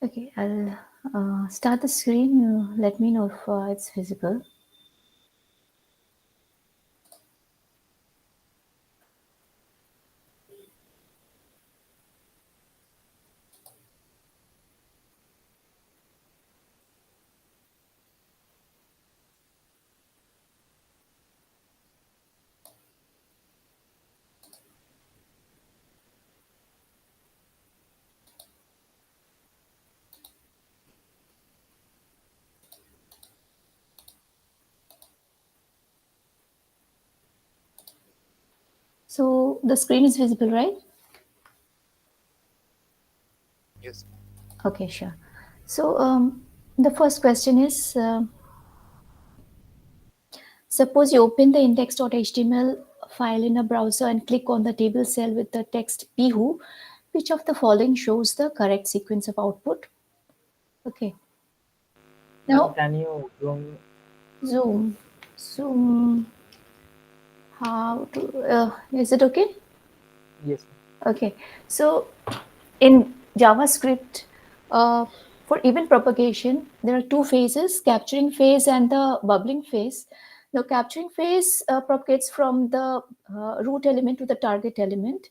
Okay, I'll start the screen. You let me know if it's visible. So the screen is visible, right? Yes. Okay, sure. So the first question is, suppose you open the index.html file in a browser and click on the table cell with the text Pihu. Which of the following shows the correct sequence of output? Okay. Ma'am, Now can you zoom? zoom. How to? Is it okay? Yes. Okay. So in JavaScript, for event propagation, there are two phases: capturing phase and the bubbling phase. Now, capturing phase propagates from the root element to the target element.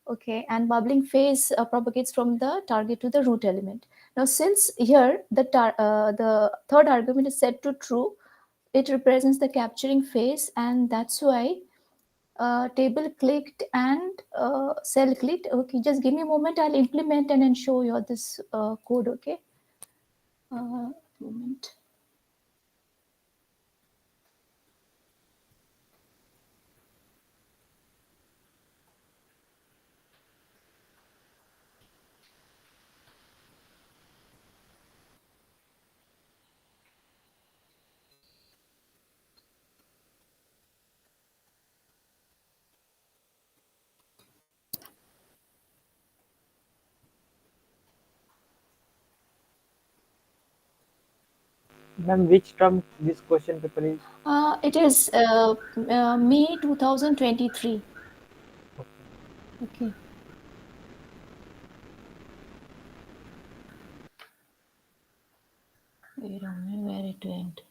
Okay, and bubbling phase propagates from the target to the root element. Now, since here the third argument is set to true, it represents the capturing phase, and that's why table clicked and cell clicked. Okay, just give me a moment. I'll implement and then show you this code. Okay, moment. Ma'am, which term this question paper is? It is May 2023. Okay. Wait a minute, where it went.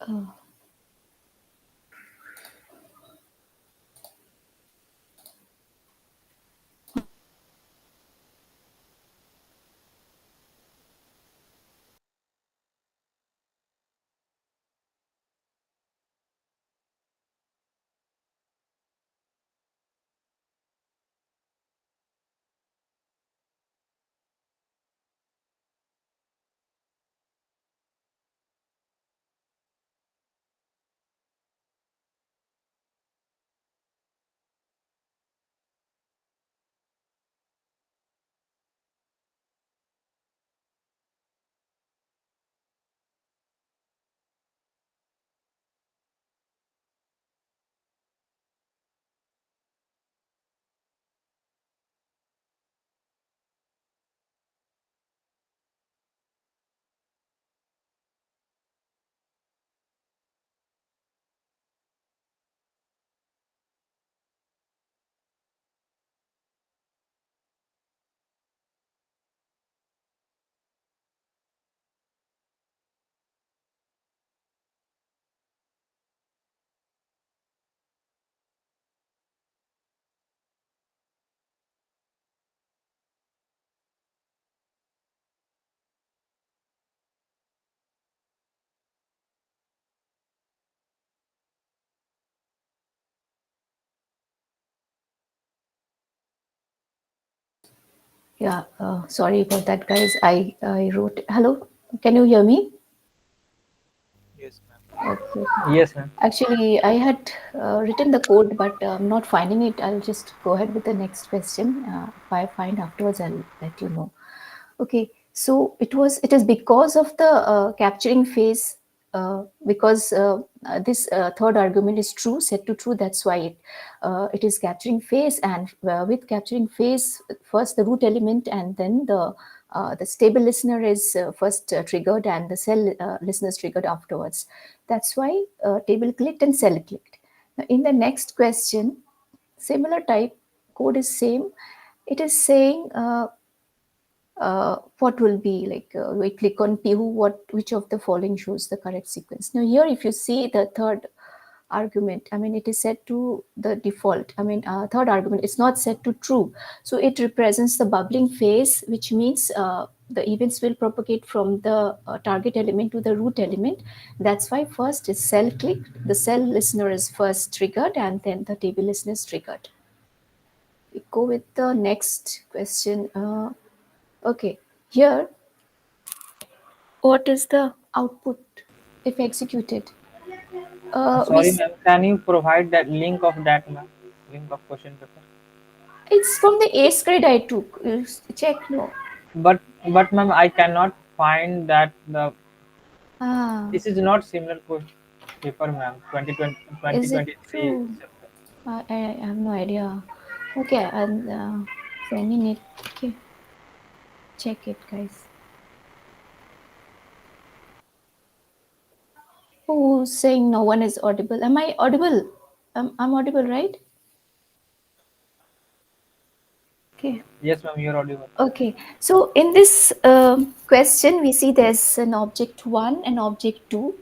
Uh, yeah, sorry about that, guys. I wrote hello. Can you hear me? Yes, ma'am. Okay. Yes, ma'am. Actually, I had written the code, but I'm not finding it. I'll just go ahead with the next question. If I find afterwards, I'll let you know. Okay, so it is because of the capturing phase, because this third argument is true, set to true. That's why it is capturing phase, and with capturing phase, first the root element, and then the stable listener is first triggered, and the cell listener is triggered afterwards. That's why table clicked and cell clicked. Now, in the next question, similar type code is same. It is saying what will be like we click on Pihu, which of the following shows the correct sequence. Now here if you see the third argument, I mean it is set to the default, I mean third argument is not set to true, so it represents the bubbling phase, which means the events will propagate from the target element to the root element. That's why first is cell clicked, the cell listener is first triggered, and then the table listener is triggered. We go with the next question. Okay, here, what is the output if executed? Sorry, ma'am. Can you provide that link of that, ma'am? Link of question paper. It's from the 8th grade I took. You check, no. But ma'am, I cannot find that the Ah, this is not similar question paper, ma'am. 2020, is it 2023. true? I have no idea. Okay, I'm sending it. Okay, check it, guys. Who's saying no one is audible? Am I audible? I'm audible, right? Okay. Yes, ma'am. You're audible. Okay, so in this question, we see there's an object one and object two.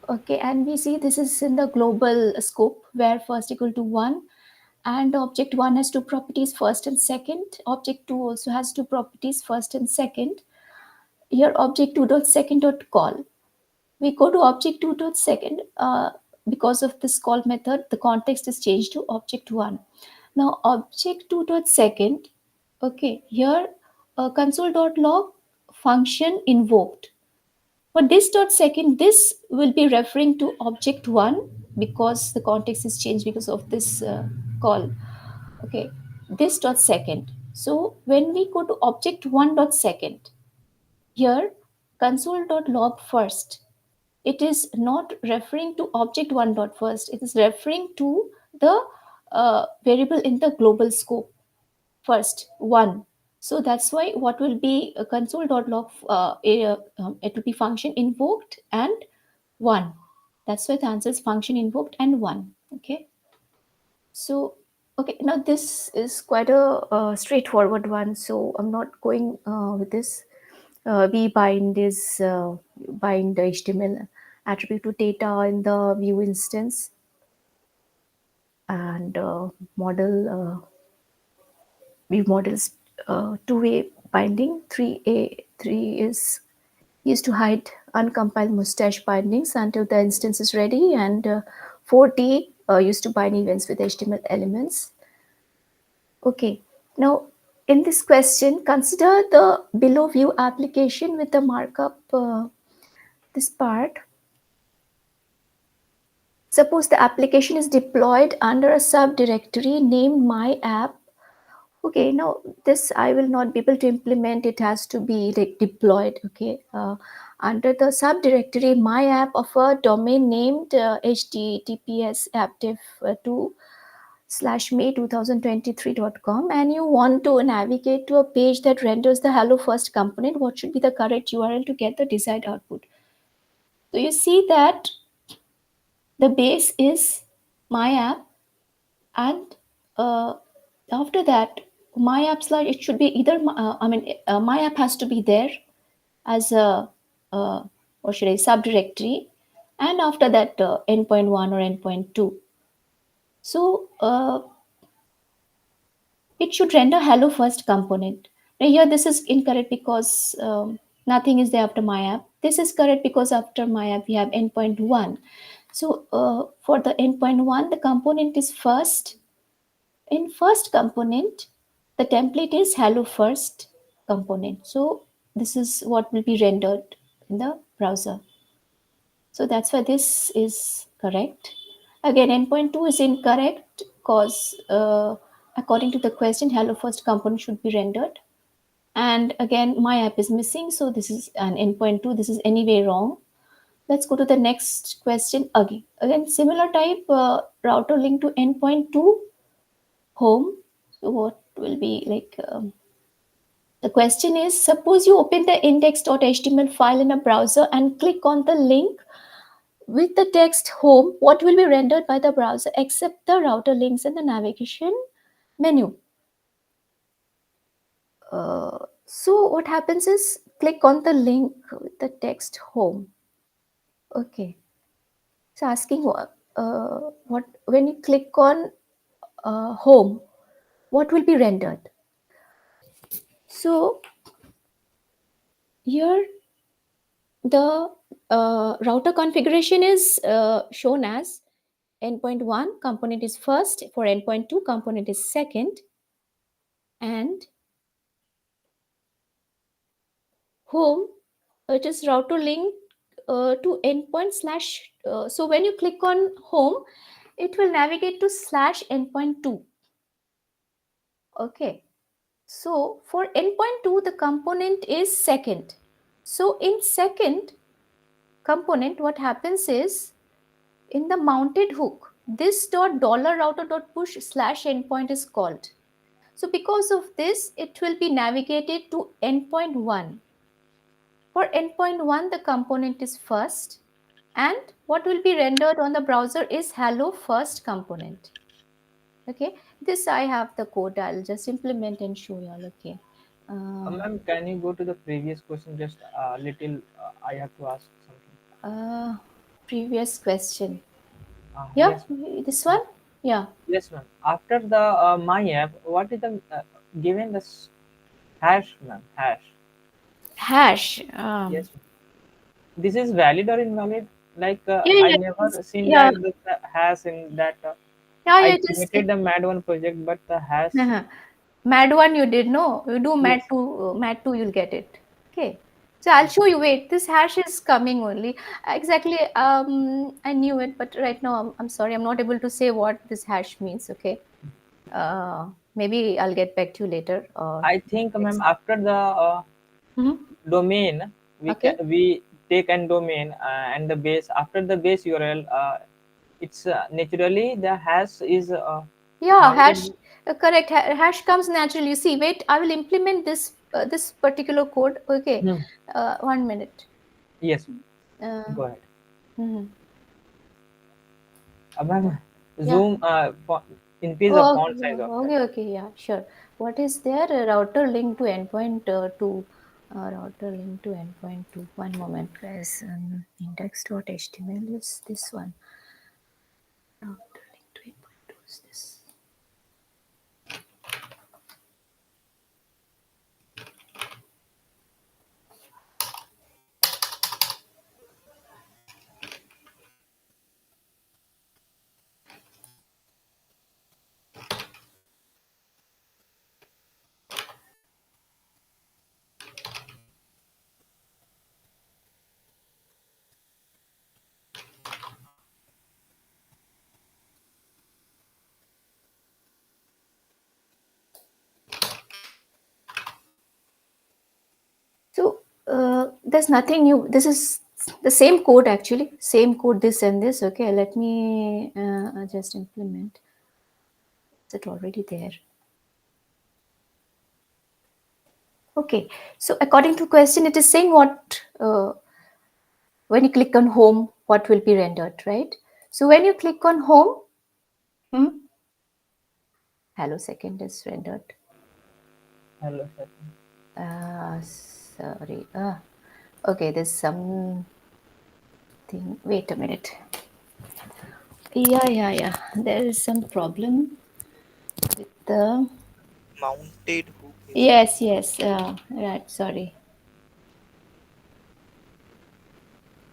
Okay, and we see this is in the global scope where first equal to one, and object one has two properties, first and second. Object two also has two properties, first and second. Here, object two dot second dot call. We go to object two dot second. Because of this call method, the context is changed to object one. Now, object two dot second. Okay, here console.log function invoked. For this dot second, this will be referring to object one because the context is changed because of this call. Okay, this dot second. So when we go to object one dot second, here console.log first, it is not referring to object one dot first. It is referring to the variable in the global scope first one. So that's why what will be a console.log, it will be function invoked and one. That's why the answer is function invoked and one. Okay. So, okay, now this is quite a straightforward one. So I'm not going with this. We bind is bind the HTML attribute to data in the view instance, and model view models two-way binding. 3 is used to hide uncompiled mustache bindings until the instance is ready, and 4D used to bind events with HTML elements. Okay, now in this question, consider the below view application with the markup. This part. Suppose the application is deployed under a subdirectory named my app. Okay, now this I will not be able to implement. It has to be like deployed. Okay, under the subdirectory my app of a domain named https appdev2 slash may 2023.com, and you want to navigate to a page that renders the hello first component. What should be the correct URL to get the desired output? So you see that the base is my app, and uh, after that my app slash, it should be either my app has to be there as a what should I subdirectory, and after that endpoint 1 or endpoint 2. So it should render hello first component. Now here this is incorrect because nothing is there after my app. This is correct because after my app we have endpoint 1. So for the endpoint 1, the component is first. In first component, the template is hello first component. So this is what will be rendered in the browser. So that's why this is correct. Again, endpoint 2 is incorrect because according to the question, hello first component should be rendered. And again, my app is missing. So this is an endpoint 2. This is anyway wrong. Let's go to the next question again. Again, similar type router link to endpoint 2 home. So what will be like? The question is, suppose you open the index.html file in a browser and click on the link with the text home. What will be rendered by the browser except the router links in the navigation menu? So what happens is click on the link with the text home. Okay. So asking what when you click on home, what will be rendered? So here the router configuration is shown as endpoint 1 component is first, for endpoint 2 component is second, and home it is router link to endpoint slash so when you click on home it will navigate to slash endpoint 2. Okay, so for endpoint 2 the component is second. So in second component what happens is in the mounted hook this dot dollar router dot push slash endpoint is called. So because of this it will be navigated to endpoint 1. For endpoint 1 the component is first, and what will be rendered on the browser is hello first component. Okay, this I have the code. I'll just implement and show you all. Okay. Ma'am, can you go to the previous question? Just a little. I have to ask something. Uh, Previous question. Yeah, Yes, this one. Yeah, yes, ma'am. After the my app, what is the given the hash, ma'am? Hash. hash. Yes, ma'am. This is valid or invalid? Like Yeah, I yeah, never seen yeah, that the hash in that. yeah, I yeah. It is. created the Mad One project, but the hash. Mad one you did no. You do Yes. Mad two you'll get it. Okay. So I'll show you. Wait, this hash is coming only. Exactly. I knew it, but right now I'm sorry. I'm not able to say what this hash means. Okay. Maybe I'll get back to you later. Or I think, ma'am, next. after the Mhm. domain, Okay. we take an domain and the base. After the base URL, it's naturally the hash is Yeah, mounted. hash. Correct. Hash comes naturally. You see. Wait. I will implement this particular code. Okay. Hmm. 1 minute. Yes, Uh, go ahead. mhm. Ma'am, Yeah. zoom increase the Oh, font okay, size of that. okay, okay, yeah, sure. What is there? A router link to endpoint 2. Router link to endpoint 2. One moment, guys. Index.html is this one. Router link to endpoint 2 is this. So there's nothing new. This is the same code actually. Same code, this and this. Okay, let me just implement. Is it already there? Okay, so according to question, it is saying what when you click on home, what will be rendered, right? So when you click on home, hmm, hello second is rendered. Hello, sir. Sorry. Okay, there's something. Wait a minute. Yeah. There is some problem with the. Mounted hook is Yes. Right. Sorry.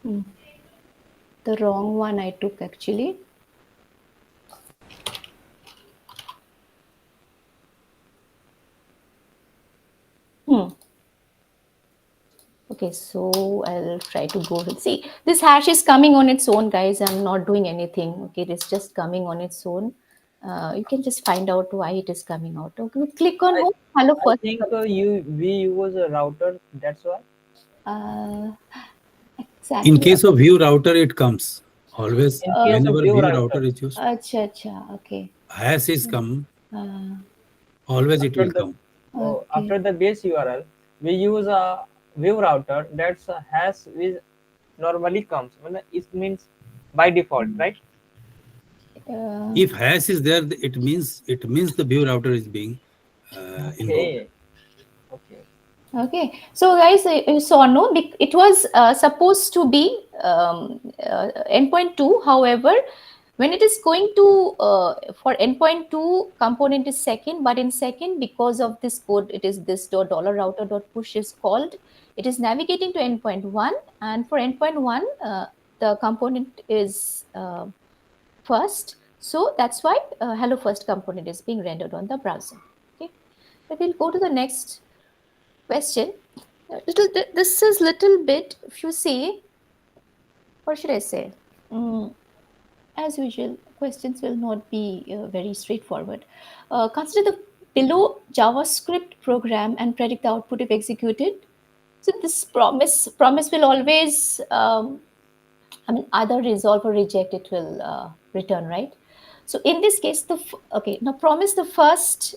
Hmm. The wrong one I took actually. Hmm. Okay, so I'll try to go with, see, this hash is coming on its own, guys. I'm not doing anything. Okay, it's just coming on its own. You can just find out why it is coming out. Okay, click on I, home. Hello I first. think we use a router. That's why. Exactly. In case of view router, it comes always. In case of Whenever view view router, router is used, Acha, acha, okay. hash is come. Uh, Always it after will the come. okay. after the base URL, we use a view router. That's a hash which normally comes. It means by default, right? If hash is there, it means the view router is being invoked. Okay. Okay. Okay, so guys, you saw, no, it was supposed to be endpoint 2. However, when it is going to for endpoint 2, component is second, but in second, because of this code, it is this dollar router dot push is called. It is navigating to endpoint 1, and for endpoint 1, the component is first. So that's why hello first component is being rendered on the browser. Okay, so we'll go to the next question. This is little bit, if you see, what should I say? As usual, questions will not be very straightforward. Consider the below JavaScript program and predict the output if executed. So this promise will always, either resolve or reject. It will return, right? So in this case, okay, now promise the first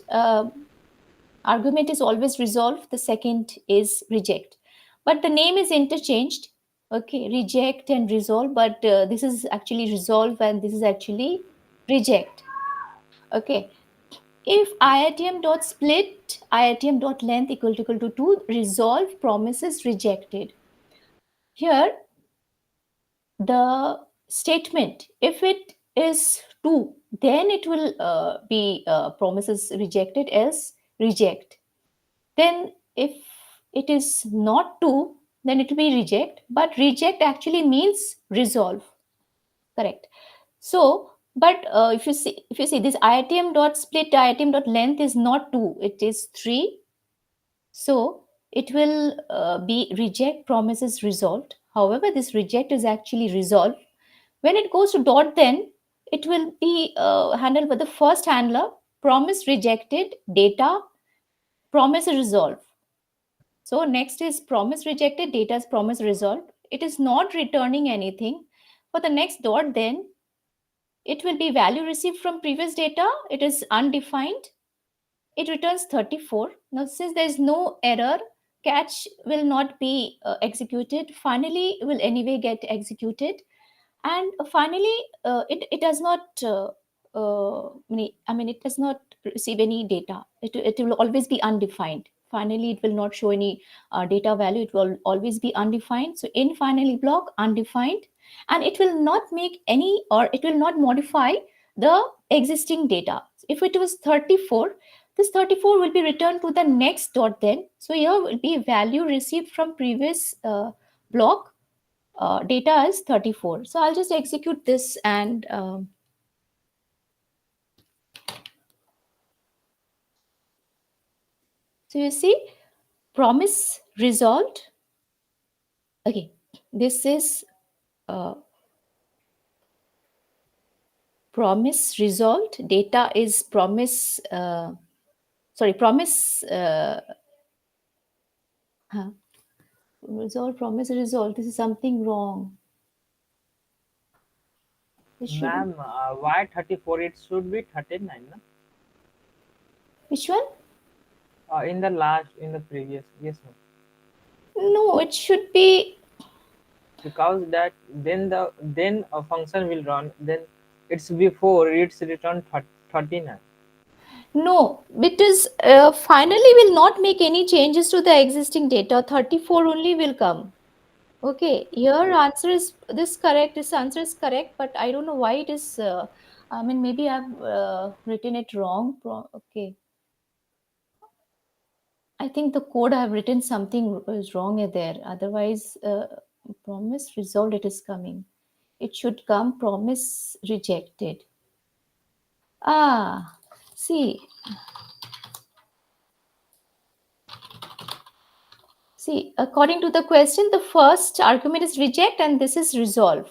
argument is always resolve, the second is reject, but the name is interchanged. Okay, reject and resolve, but this is actually resolve and this is actually reject. Okay, if iitm.split iitm.length equal to 2, resolve promise is rejected. Here the statement, if it is 2, then it will be promises rejected as reject. Then if it is not 2, then it will be reject, but reject actually means resolve, correct? So but if you see this item dot split item dot length is not 2, it is 3. So it will be reject promises resolved. However, this reject is actually resolved. When it goes to dot, then it will be handled by the first handler, promise rejected, data, promise resolved. So next is promise rejected, data is promise resolved. It is not returning anything. For the next dot, then it will be value received from previous data. It is undefined. It returns 34. Now, since there is no error, catch will not be executed. Finally, will anyway get executed. And finally, it does not, it does not receive any data. It will always be undefined. Finally, it will not show any data value. It will always be undefined. So in finally block, undefined, and it will not make any, or it will not modify the existing data. If it was 34, this 34 will be returned to the next dot then. So here will be value received from previous block. Data is 34. So I'll just execute this and so you see promise resolved. Okay, this is promise resolved. Data is promise, promise resolve, promise resolved. This is something wrong. Ma'am, why 34? It should be 39. No? Which one? In the previous, yes, ma'am. No, it should be. Because that then a function will run. Then it's before it's returned 39. No, because finally will not make any changes to the existing data. 34 only will come. Okay, your answer is this correct. This answer is correct, but I don't know why it is. Maybe I've written it wrong. Okay, I think the code I have written something is wrong there. Otherwise, promise resolved. It is coming. It should come promise rejected. Ah, see, See, according to the question, the first argument is reject and this is resolve.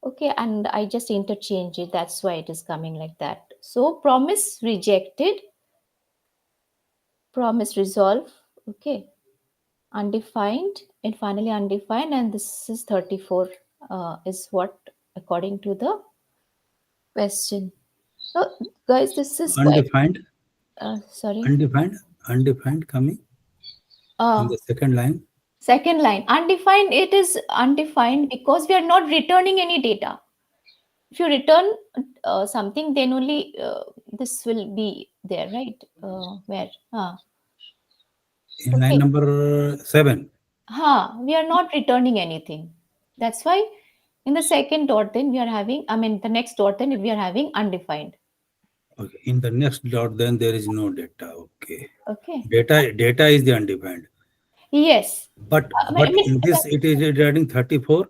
Okay, and I just interchange it. That's why it is coming like that. So promise rejected, promise resolve. Okay, undefined and finally undefined, and this is 34 is what according to the question. So, guys, this is quite. Undefined, Sorry. undefined coming in the second line. Second line, undefined. It is undefined because we are not returning any data. If you return something, then only this will be there, right? Where? In line number 7. We are not returning anything. That's why in the second dot, then we are having, I mean, the next dot, then we are having undefined. Okay. In the next dot, then there is no data. Okay. Okay. Data is the undefined. Yes. But in this, it is regarding 34.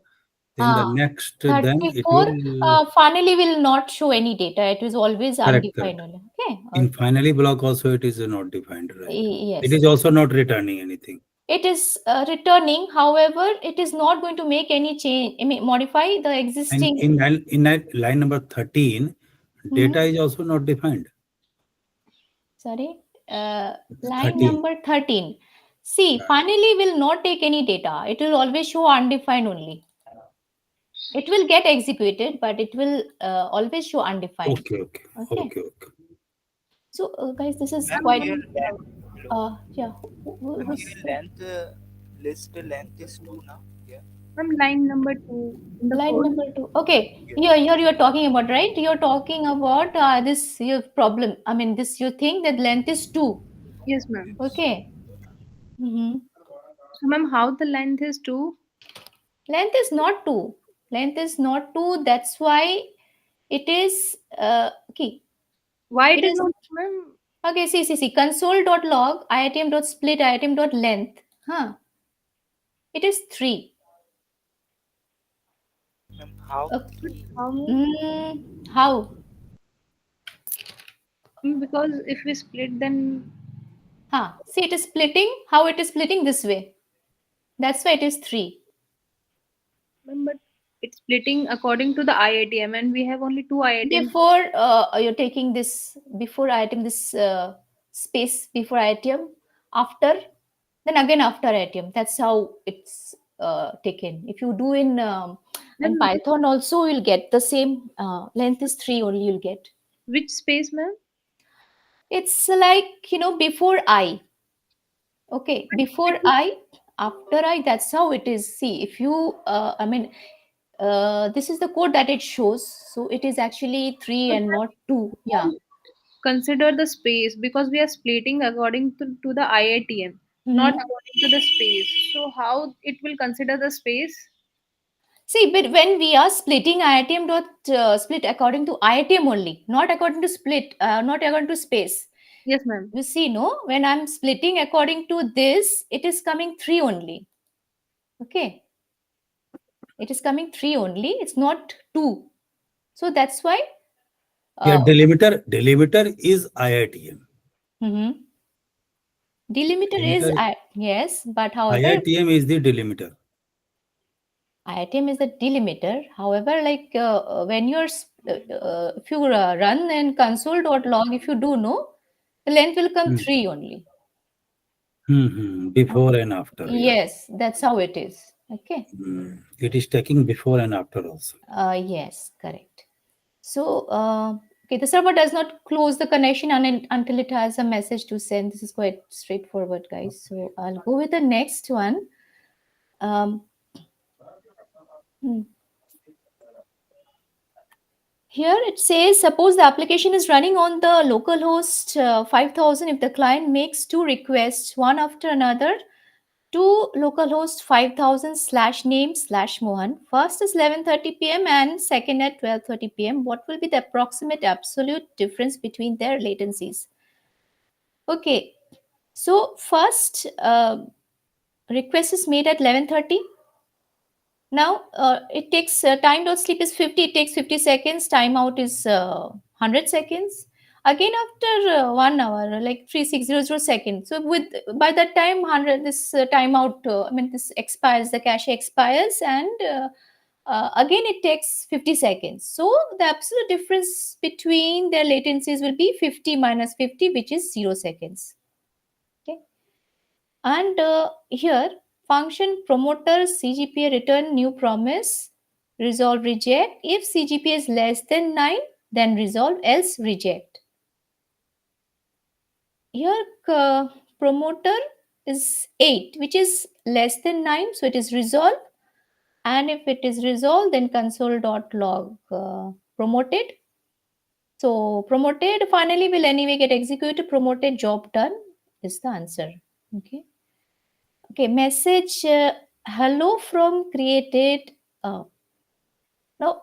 Then the next, 34, then it will. finally will not show any data. It is always Correct. undefined only. Okay. In finally block also it is not defined, right? Yes. It is also not returning anything. It is returning. However, it is not going to make any change. I mean, modify the And existing. in line number 13, data is also not defined. Sorry. Line 13. number 13. See, finally will not take any data. It will always show undefined only. It will get executed, but it will always show undefined. Okay. So, guys, this is Ma'am, quite. here Yeah. length list length is 2 now. Yeah. From line number 2. In the Line code. number 2. Okay. Here you are talking about, right? You're talking about this your problem. I mean, this you think that length is 2. Yes, ma'am. Okay. So, ma'am, how the length is 2? Length is not 2. Length is not 2. That's why it is okay. Why It it is is- not, ma'am? Okay, see. Console.log item.split item.length. It is 3. Ma'am, how? How, ma'am? How? Because if we split, then See, it is splitting. How it is splitting this way? That's why it is 3. ma'am, but it's splitting according to the IITM, and we have only 2 IITM. Before you're taking this, before item, this space before item, after, then again after item. That's how it's taken. If you do in Python also, you'll get the same length is 3 only you'll get. Which space, ma'am? It's like, before I. Okay, before I, after I, that's how it is. See, if you, this is the code that it shows. So it is actually 3 and not 2. Yeah. Consider the space because we are splitting according to the IITM, not according to the space. So, how it will consider the space? See, but when we are splitting IITM dot split according to IITM only, not according to split, not according to space. Yes, ma'am. You see, no, when I'm splitting according to this, it is coming 3 only. Okay. It is coming 3 only. It's not 2. So that's why. Delimiter is IITM. Delimiter is, yes, but however. IITM is the delimiter. IITM is the delimiter. However, like when you're, if you run in console.log, if you do know, the length will come 3 only. Before and after. Yes, that's how it is. Okay. It is taking before and after also. Yes, correct. So, okay, the server does not close the connection until it has a message to send. This is quite straightforward, guys. So I'll go with the next one. Here it says, suppose the application is running on the localhost 5000 if the client makes 2 requests, one after another, to localhost 5000/name/Mohan. First is 11:30 p.m. and second at 12:30 p.m. What will be the approximate absolute difference between their latencies? Okay, so first request is made at 11:30. Now it takes time.sleep is 50. It takes 50 seconds. Timeout is 100 seconds. again after 1 hour, like 3600 seconds. So with by that time 100 this timeout, I mean this expires, the cache expires, and again it takes 50 seconds. So the absolute difference between their latencies will be 50 minus 50, which is 0 seconds. Okay, and here function promoter CGPA return new promise, resolve reject. If CGPA is less than 9, then resolve, else reject. Here promoter is 8, which is less than 9, so it is resolve. And if it is resolved, then console.log promoted. So promoted finally will anyway get executed. Promoted, job done is the answer. Okay. Okay. Message hello from created. Now,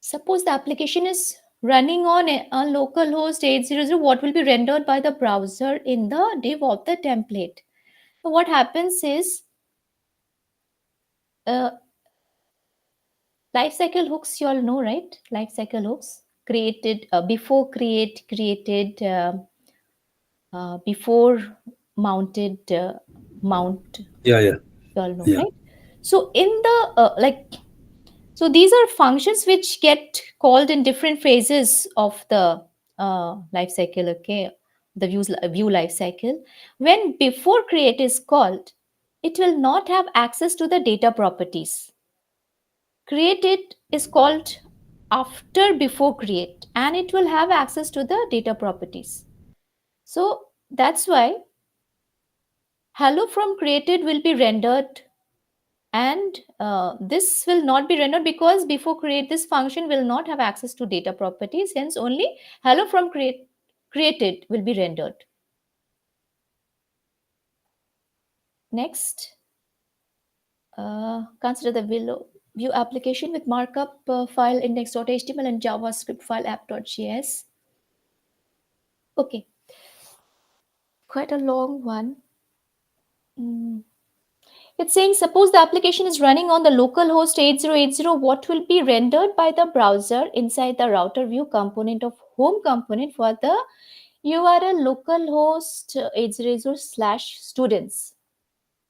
suppose the application is running on a localhost 800. What will be rendered by the browser in the div of the template? So what happens is uh, lifecycle hooks, you all know, right? Lifecycle hooks created before create, created before mounted, mount. Yeah, You all know, yeah. right? So in the so these are functions which get called in different phases of the life cycle. Okay, the view life cycle. When before create is called, it will not have access to the data properties. Created is called after before create, and it will have access to the data properties. So that's why hello from created will be rendered, and this will not be rendered because before create this function will not have access to data properties. Hence only hello from created will be rendered. Next, consider the view application with markup file index.html and JavaScript file app.js. Okay, quite a long one. It's saying suppose the application is running on the local host 8080, what will be rendered by the browser inside the router view component of home component for the URL localhost 800/students.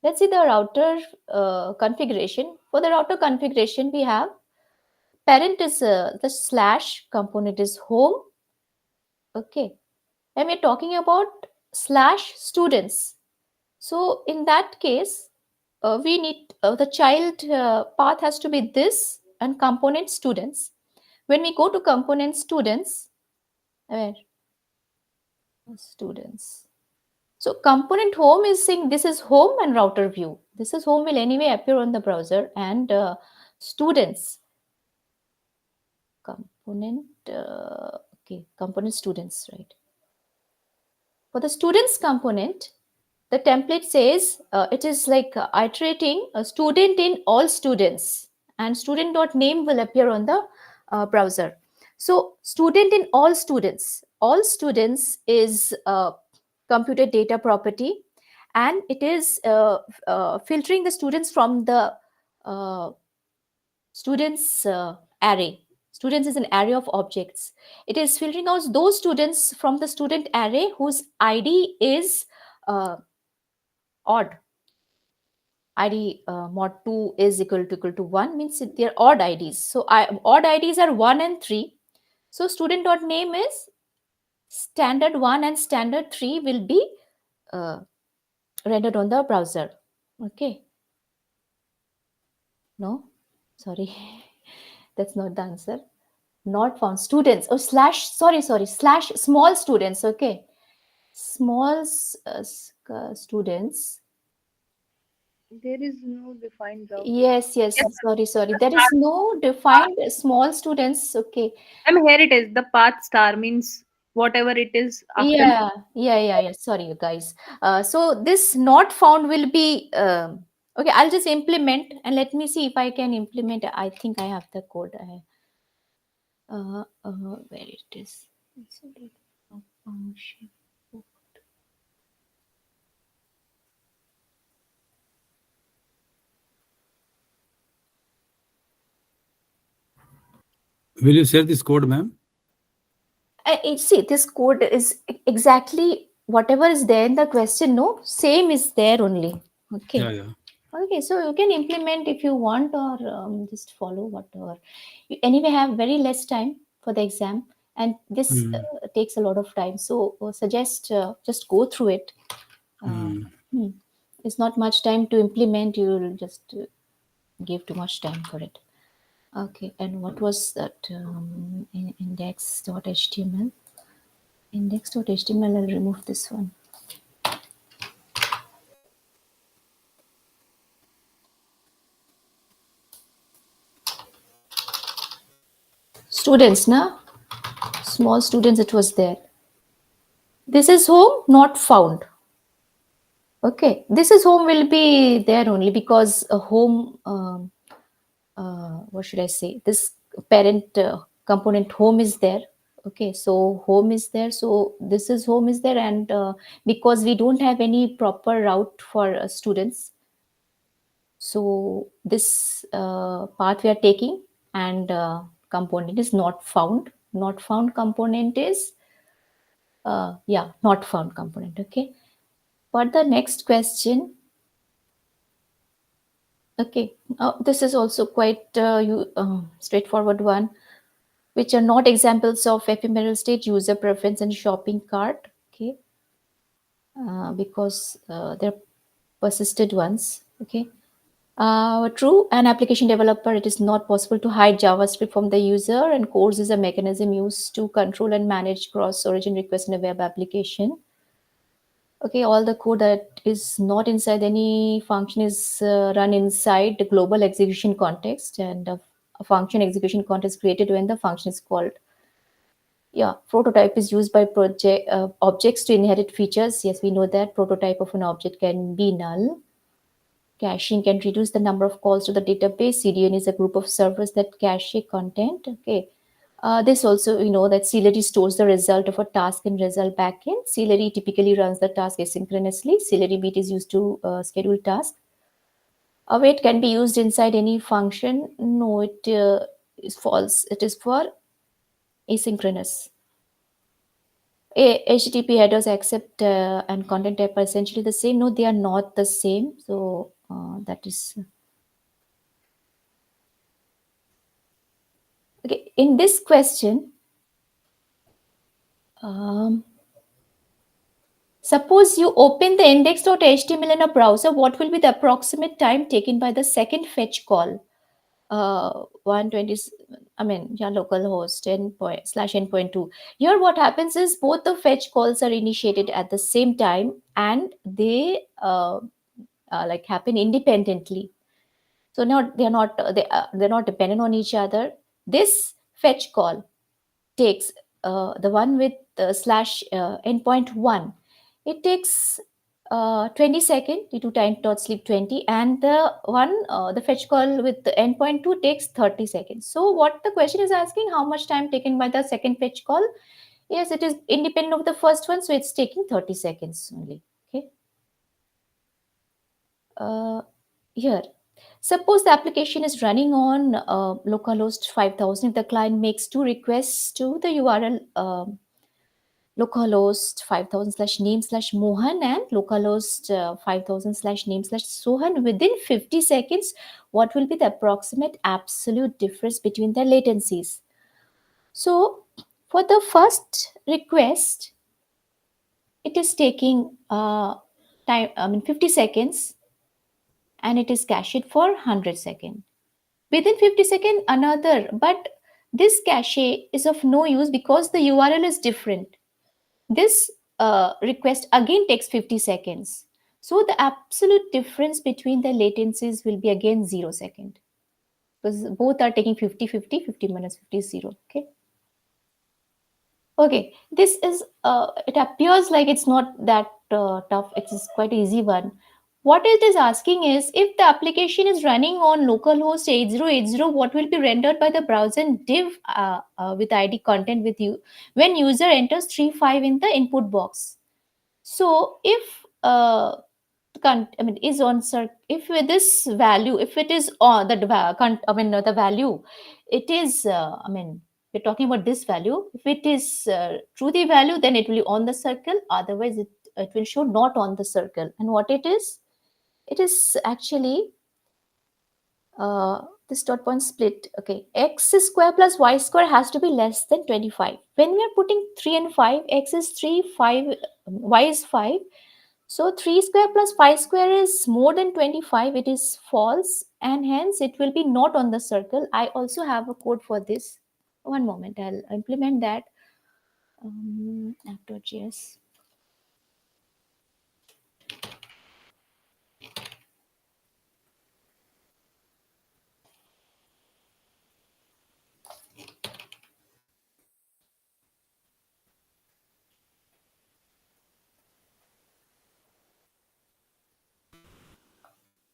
Let's see the router configuration. For the router configuration, we have parent is the slash, component is home. Okay, and we're talking about slash students. So in that case, we need the child path has to be this and component students. When we go to component students, where students. So component home is saying this is home and router view. This is home will anyway appear on the browser, and students component. Okay, component students, right? For the students component, the template says it is like iterating a student in all students, and student.name will appear on the browser. So student in all students is a computed data property, and it is filtering the students from the uh, students array. Students is an array of objects. It is filtering out those students from the student array whose ID is odd. ID mod 2 is equal to 1 means they're odd IDs. So odd IDs are 1 and 3. So student.name is standard 1 and standard 3 will be rendered on the browser. Okay. No, sorry. That's not the answer. Not found. Students. Oh, slash, sorry, slash small students. Okay. Small students. There is no defined browser. Yes. Yes, Sorry. There is no defined small students. Okay. I mean, here it is. The path star means whatever it is after. Yeah. Sorry, you guys. So this not found will be okay. I'll just implement and let me see if I can implement. I think I have the code. Where it is. Function. Will you share this code, ma'am? See, this code is exactly whatever is there in the question. No, same is there only. Okay. Yeah, yeah. Okay, so you can implement if you want, or just follow whatever. You anyway have very less time for the exam, and this Mm. takes a lot of time. So suggest just go through it. Mm. Hmm. It's not much time to implement. You will just give too much time for it. Okay, and what was that in index.html? Index.html, I'll remove this one. Students, na? Small students, it was there. This is home, not found. Okay, this is home will be there only because a home, what should I say? This parent component home is there. Okay, so home is there. So this is home is there, and because we don't have any proper route for students, so this path we are taking, and component is not found. Not found component is yeah, not found component. Okay, but the next question. Okay, this is also quite straightforward one, which are not examples of ephemeral state, user preference, and shopping cart. Okay, because they're persisted ones. Okay, true. An application developer, it is not possible to hide JavaScript from the user, and CORS is a mechanism used to control and manage cross-origin requests in a web application. Okay, all the code that is not inside any function is run inside the global execution context, and a function execution context created when the function is called. Yeah, prototype is used by project objects to inherit features. Yes, we know that prototype of an object can be null. Caching can reduce the number of calls to the database. CDN is a group of servers that cache content. Okay. This also, we know that Celery stores the result of a task in result backend. Celery typically runs the task asynchronously. Celery beat is used to schedule tasks. Await can be used inside any function. No, it is false. It is for asynchronous. HTTP headers accept and content type are essentially the same. No, they are not the same. So that is okay. In this question, suppose you open the index.html in a browser, what will be the approximate time taken by the second fetch call? 120, I mean, yeah, localhost endpoint slash endpoint 2. Here, what happens is both the fetch calls are initiated at the same time, and they like happen independently. So now they're not dependent on each other. This fetch call takes the one with slash endpoint 1, it takes 20 second due to time dot sleep 20, and the one the fetch call with the endpoint 2 takes 30 seconds. So what the question is asking, how much time taken by the second fetch call? Yes, it is independent of the first one, so it's taking 30 seconds only. Okay. Here, suppose the application is running on localhost 5000. If the client makes two requests to the URL localhost 5000 slash name slash Mohan and localhost 5000 slash name slash Sohan within 50 seconds, what will be the approximate absolute difference between the latencies? So for the first request, it is taking time, I mean 50 seconds, and it is cached for 100 seconds. Within 50 seconds, another, but this cache is of no use because the URL is different. This request again takes 50 seconds. So the absolute difference between the latencies will be again 0 second, because both are taking 50, 50, 50 minus 50 is 0. Okay. Okay, this is, it appears like it's not that tough. It's quite an easy one. What it is asking is, if the application is running on localhost 8080, what will be rendered by the browser div with ID content with you when user enters 35 in the input box? So if I mean is on if with this value, if it is on the I mean the value, it is I mean we're talking about this value. If it is true the value, then it will be on the circle. Otherwise, it will show not on the circle. And what it is actually this dot point split. Okay, x square plus y square has to be less than 25. When we are putting 3 and 5, x is 3, 5, y is 5. So 3 square plus 5 square is more than 25. It is false, and hence it will be not on the circle. I also have a code for this. One moment, I'll implement that. App.js.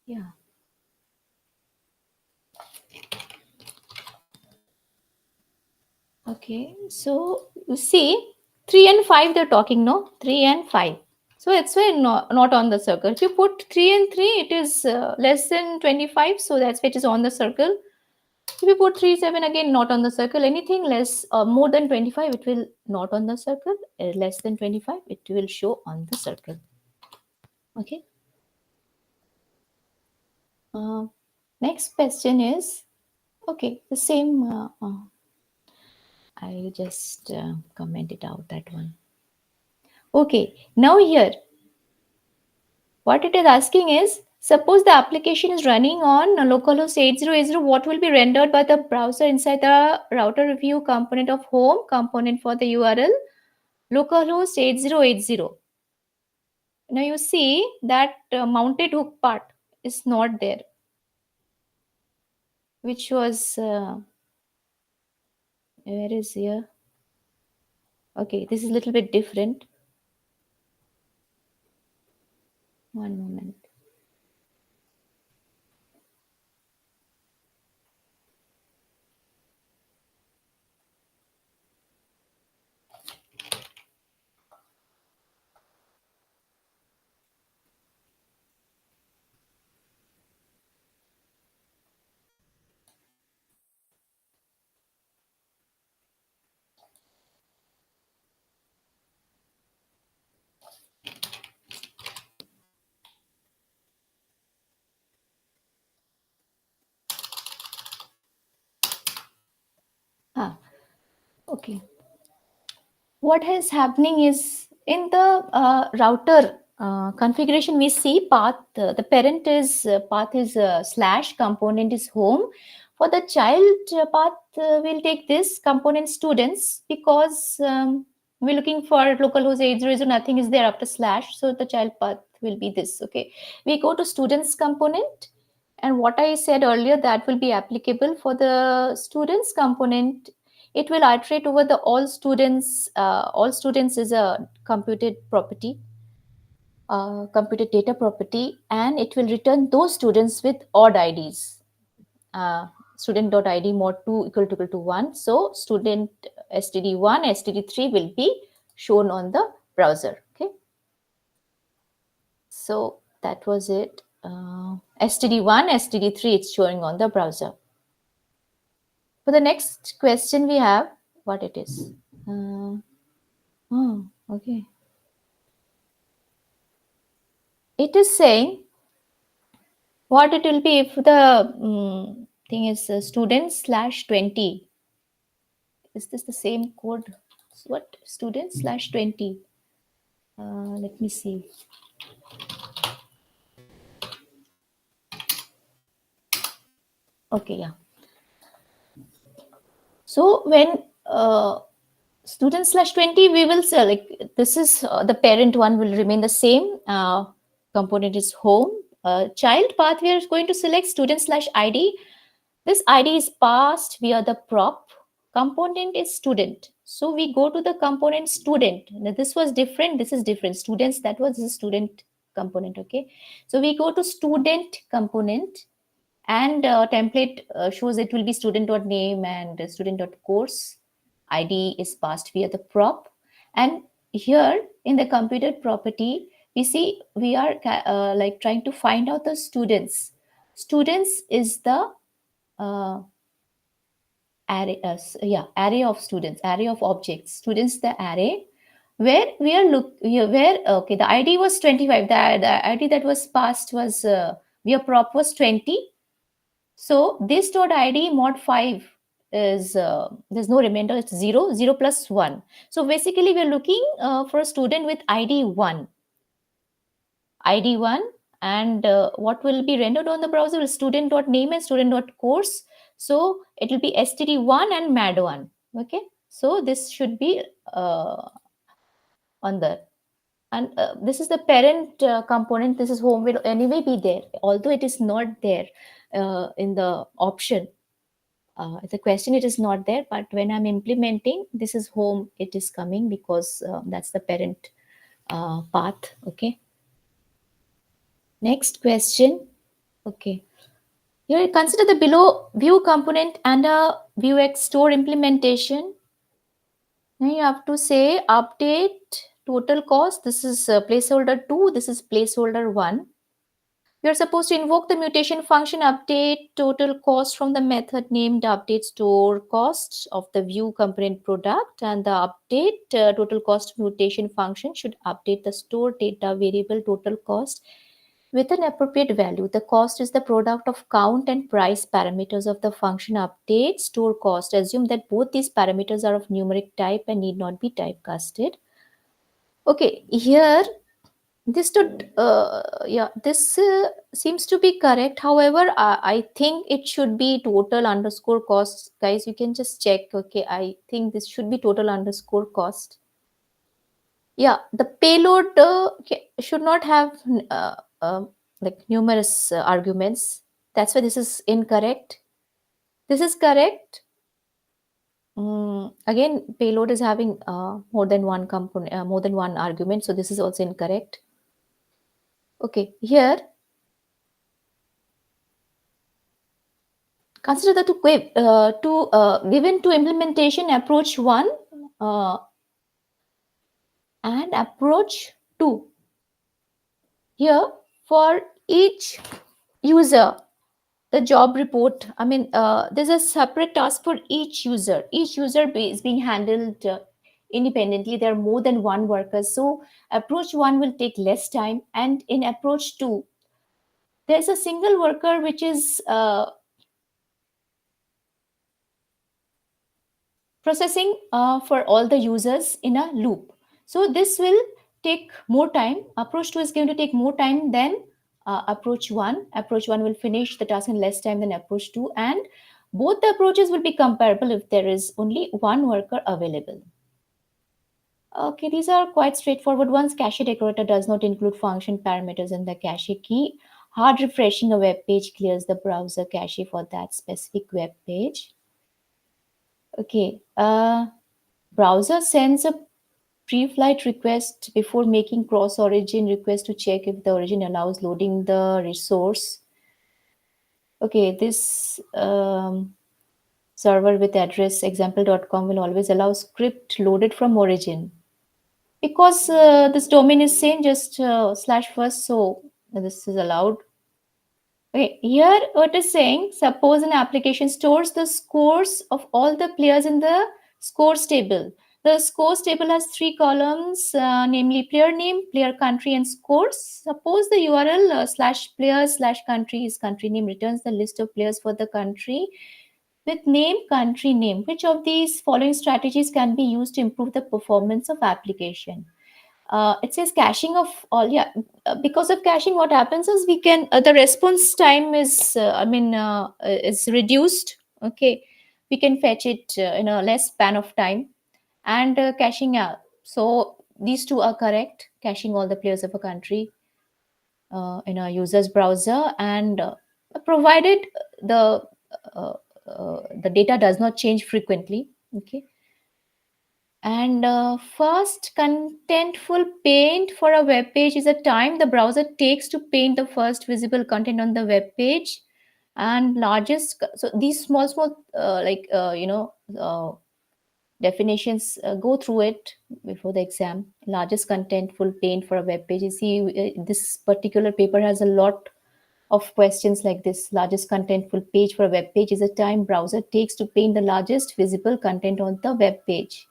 Yeah. Okay, so you see 3 and 5 they're talking, no? 3 and 5. So it's why not on the circle. If you put 3 and 3, it is less than 25. So that's why it is on the circle. If you put 3, 7 again, not on the circle. Anything less more than 25, it will not on the circle. Less than 25, it will show on the circle. Okay. Next question is, okay, the same. I just commented out that one. Okay, now here, what it is asking is, suppose the application is running on localhost 8080, what will be rendered by the browser inside the router review component of home component for the URL localhost 8080. Now you see that mounted hook part is not there, which was, where is here? Okay, this is a little bit different. One moment. Okay. What is happening is in the router configuration, we see path, the parent is path is slash, component is home. For the child path, we'll take this component students, because we're looking for localhost 8080, nothing is there after slash. So the child path will be this. Okay. We go to students component. And what I said earlier, that will be applicable for the students component. It will iterate over the all students. All students is a computed property, computed data property, and it will return those students with odd IDs. Student.id mod 2 equal to 1. So student std1, std3 will be shown on the browser. Okay. So that was it. std1, std3, it's showing on the browser. For the next question, we have what it is. Oh, okay. It is saying what it will be if the thing is student/20. Is this the same code? What student/20? Let me see. Okay, yeah. So when student/20, we will say like this is the parent one will remain the same. Component is home. Child path, we are going to select student/id. This id is passed via the prop. Component is student. So we go to the component student. Now this was different. This is different. Students, that was the student component. Okay. So we go to student component, and template shows it will be student.name and student.course. ID is passed via the prop. And here in the computed property, we see we are like trying to find out the students. Students is the array, array of students, array of objects, students the array, where we are where okay, the ID was 25, the ID that was passed was where prop was 20. So this dot ID mod 5 is there's no remainder, it's 0, 0 plus 1. So basically we're looking for a student with ID 1. ID 1, and what will be rendered on the browser is student.name and student.course. So it will be std1 and mad1. Okay, so this should be on the, and this is the parent component. This is home, will anyway be there, although it is not there in the option. The question, it is not there, but when I'm implementing, this is home, it is coming, because that's the parent path. Okay, next question. Okay, here consider the below view component and a Vuex store implementation. Now you have to say update total cost. This is placeholder 2, this is placeholder 1. You're supposed to invoke the mutation function update total cost from the method named update store cost of the view component product, and the update total cost mutation function should update the store data variable total cost with an appropriate value. The cost is the product of count and price parameters of the function update store cost. Assume that both these parameters are of numeric type and need not be typecasted. Okay, here this seems to be correct. However, I think it should be total underscore cost. Guys, you can just check. Okay, I think this should be total underscore cost. Yeah, the payload should not have like numerous arguments. That's why this is incorrect. This is correct. Again, payload is having more than one component, more than one argument. So this is also incorrect. Okay, here consider the given to implementation approach 1 and approach 2. Here for each user, the job report, I mean, there's a separate task for each user. Each user is being handled independently. There are more than one worker. So approach 1 will take less time, and in approach 2, there's a single worker which is processing for all the users in a loop. So this will take more time. Approach 2 is going to take more time than approach 1. Approach 1 will finish the task in less time than approach 2, and both the approaches will be comparable if there is only one worker available. Okay, these are quite straightforward ones. Cache decorator does not include function parameters in the cache key. Hard refreshing a web page clears the browser cache for that specific web page. Okay, browser sends a pre-flight request before making cross-origin request to check if the origin allows loading the resource. Okay, this server with address example.com will always allow script loaded from origin. Because this domain is same, just /first, so this is allowed. Okay, here what is saying, suppose an application stores the scores of all the players in the scores table. The scores table has 3 columns, namely player name, player country, and scores. Suppose the URL /players/country is country name returns the list of players for the country with name, country name. Which of these following strategies can be used to improve the performance of application? It says caching of all. Because of caching, what happens is we can the response time is is reduced. Okay, we can fetch it in a less span of time, and caching out. So these two are correct. Caching all the players of a country in a user's browser, and provided the data does not change frequently. Okay. And fast contentful paint for a web page is the time the browser takes to paint the first visible content on the web page. And largest, so these small definitions, go through it before the exam. Largest contentful paint for a web page. You see, this particular paper has a lot of questions like this. Largest contentful page for a web page is the time browser takes to paint the largest visible content on the web page.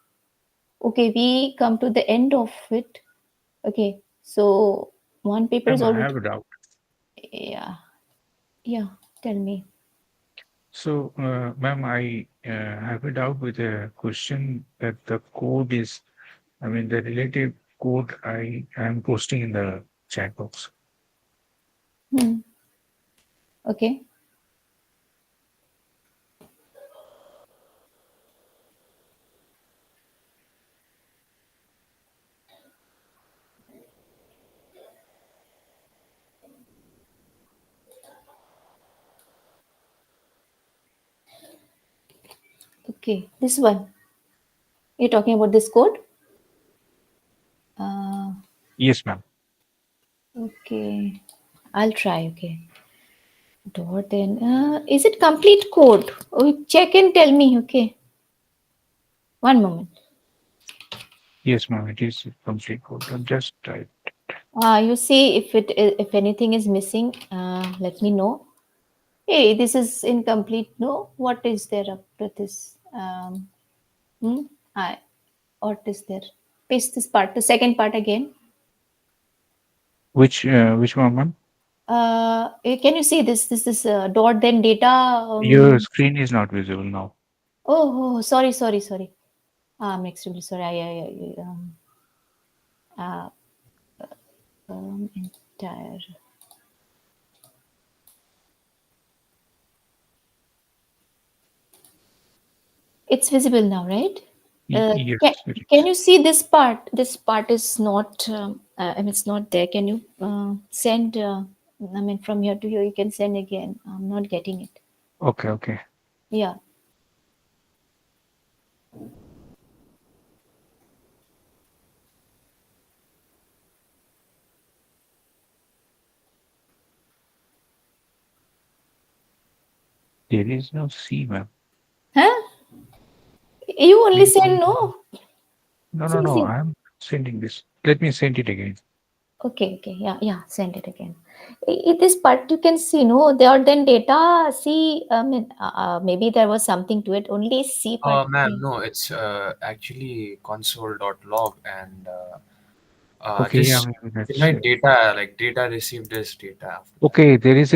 Okay, we come to the end of it. Okay, so one paper is Ma'am, I already. have a doubt. Yeah, yeah. Tell me. So, ma'am, I have a doubt with a question that the code is, I mean, the relative code I am posting in the chat box. Hmm. Okay. Okay, this one. You're talking about this code? Yes, ma'am. Okay, I'll try. Okay. Dot in. Is it complete code? Oh, check and tell me. Okay. One moment. Yes, ma'am. It is a complete code. I'm just type. You see if anything is missing. Let me know. Hey, this is incomplete. No, what is there up to this? I what is there? Paste this part, the second part again. Which one, ma'am? Can you see this? This is dot then data. Your screen is not visible now. Sorry. I'm extremely sorry. Entire. It's visible now, right? Yes, it is. Can you see this part? This part is not. I mean, it's not there. Can you send? I mean, from here to here, you can send again. I'm not getting it. Okay. Yeah. There is no C, ma'am. Huh? You only send no. See, No. see. I'm sending this. Let me send it again. Okay. Yeah. Send it again. This part you can see. No, there then data. See, I mean, maybe there was something to it. Only C part. Ma'am, no, it's actually console.log and Okay, yeah, this maybe that's denied data, like data received as data after that. okay. There's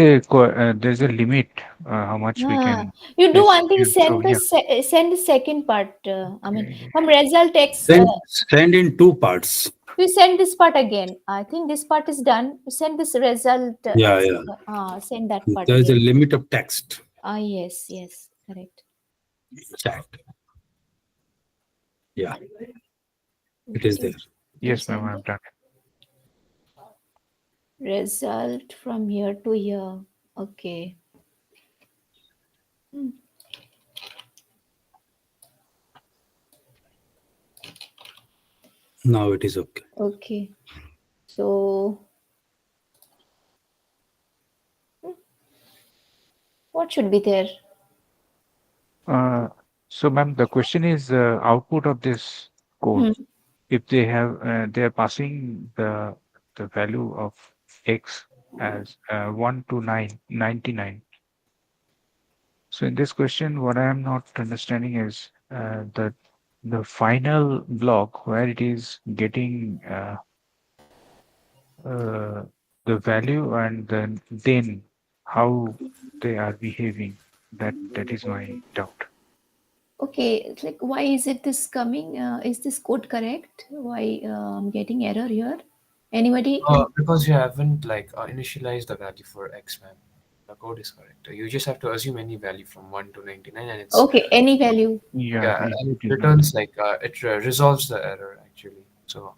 a limit how much we can You do one thing. distribute. So yeah. Send the second part. I mean, Okay. from result text. Send in two parts. You send this part again. I think this part is done. You send this result. Yeah. Send that part There is a again. limit of text. Yes, correct. Chat. Yeah, it is there. Yes, ma'am, I've done it. Result from here to here. Okay. Now it is okay. Okay. So, what should be there? So, ma'am, the question is output of this code. If they have, they are passing the value of x as 1 to 99. So, in this question, what I am not understanding is the final block where it is getting the value and then how they are behaving. That is my doubt. Okay, it's like why is it this coming? Is this code correct? Why I'm getting error here? Anybody? Because you haven't initialized the value for x, ma'am. The code is correct. You just have to assume any value from 1 to 99, and it's Okay, any value. yeah, it and it is returns it resolves the error actually. So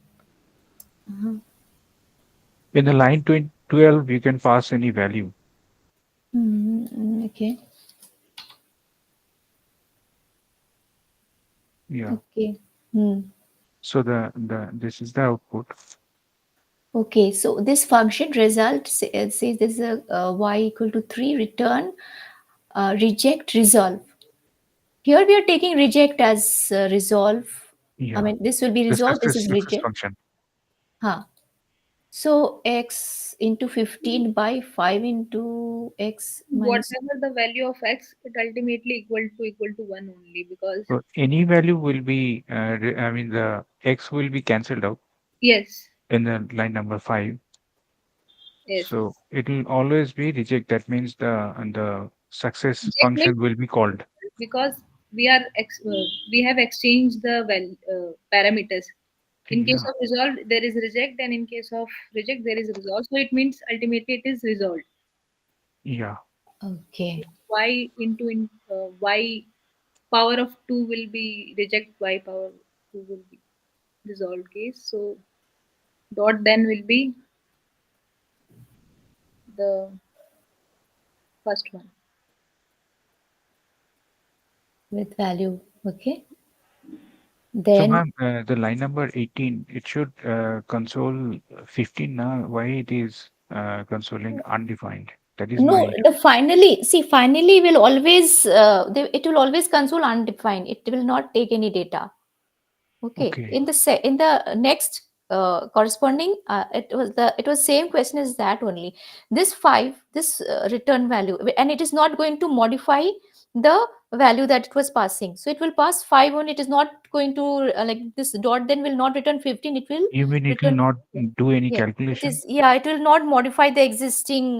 in the line 12, you can pass any value. Okay. Yeah. Okay. So this is the output. Okay, so this function result says this is a y equal to 3 return reject resolve. Here we are taking reject as resolve. Yeah. I mean, this will be The resolved. This is success reject. function. Huh. So x into 15 by 5 into x minus. Whatever the value of x, it ultimately equal to 1 only, because So any value will be, I mean, the x will be cancelled out yes, in the line number 5. yes. So it will always be reject. That means the success Reject means function will be called. because we have exchanged the parameters. In case Yeah, of resolve, there is reject, and in case of reject, there is resolve. So it means ultimately it is resolved. yeah. Okay. Y into y power of 2 will be reject, y power of 2 will be resolved case. So dot then will be the first one. With value. Okay. So, Then ma'am, the line number 18, it should console 15 now. Why it is consoling undefined? That is no, my. the finally, see, finally will always, it will always console undefined. It will not take any data. Okay. Okay. In the in the next corresponding, it was same question as that only. This 5, this return value, and it is not going to modify the value that it was passing. So it will pass 5 only. It is not going to like this dot then will not return 15. It will You mean it will return. not do any Yeah, it calculation? is. Yeah, it will not modify the existing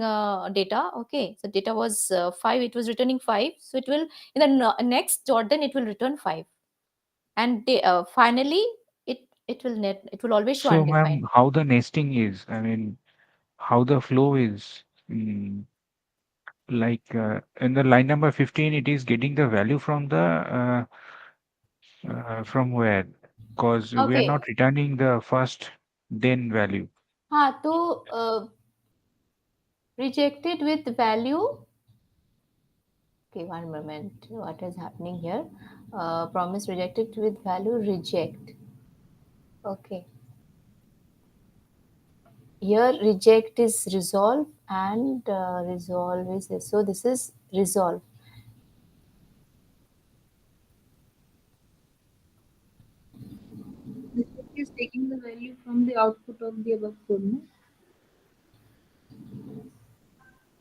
data. Okay, so data was 5. It was returning 5. So it will in the next dot then it will return 5, and finally it will always show So, undefined. ma'am, how the nesting is? I mean, how the flow is? Like in the line number 15, it is getting the value from where? Because we are Okay. not returning the first then value. हाँ तो rejected with value. Okay, one moment. What is happening here? Promise rejected with value reject. Okay. Here reject is resolve and resolve is this. So this is resolve. Reject is taking the value from the output of the above code. No?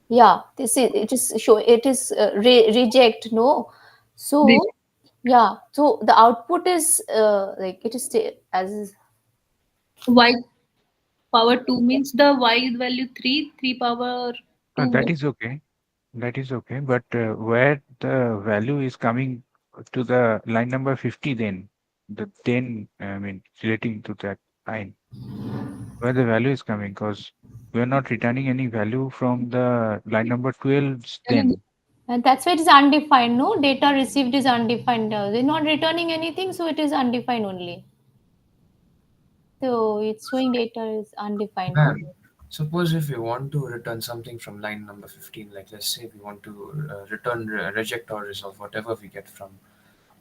Yeah, this is it is show it is reject. No, so Reject. yeah, so the output is like it is as Y power 2 means the y value 3, 3 power 2 That was is okay. That is okay. But where the value is coming to the line number 50, then the then I mean relating to that line, where the value is coming, because we are not returning any value from the line number 12 then. and that's why it is undefined. No data received is undefined. They're not returning anything, so it is undefined only. So it's showing data is undefined. No. Ma'am, suppose if we want to return something from line number 15, like let's say we want to return, reject or resolve whatever we get from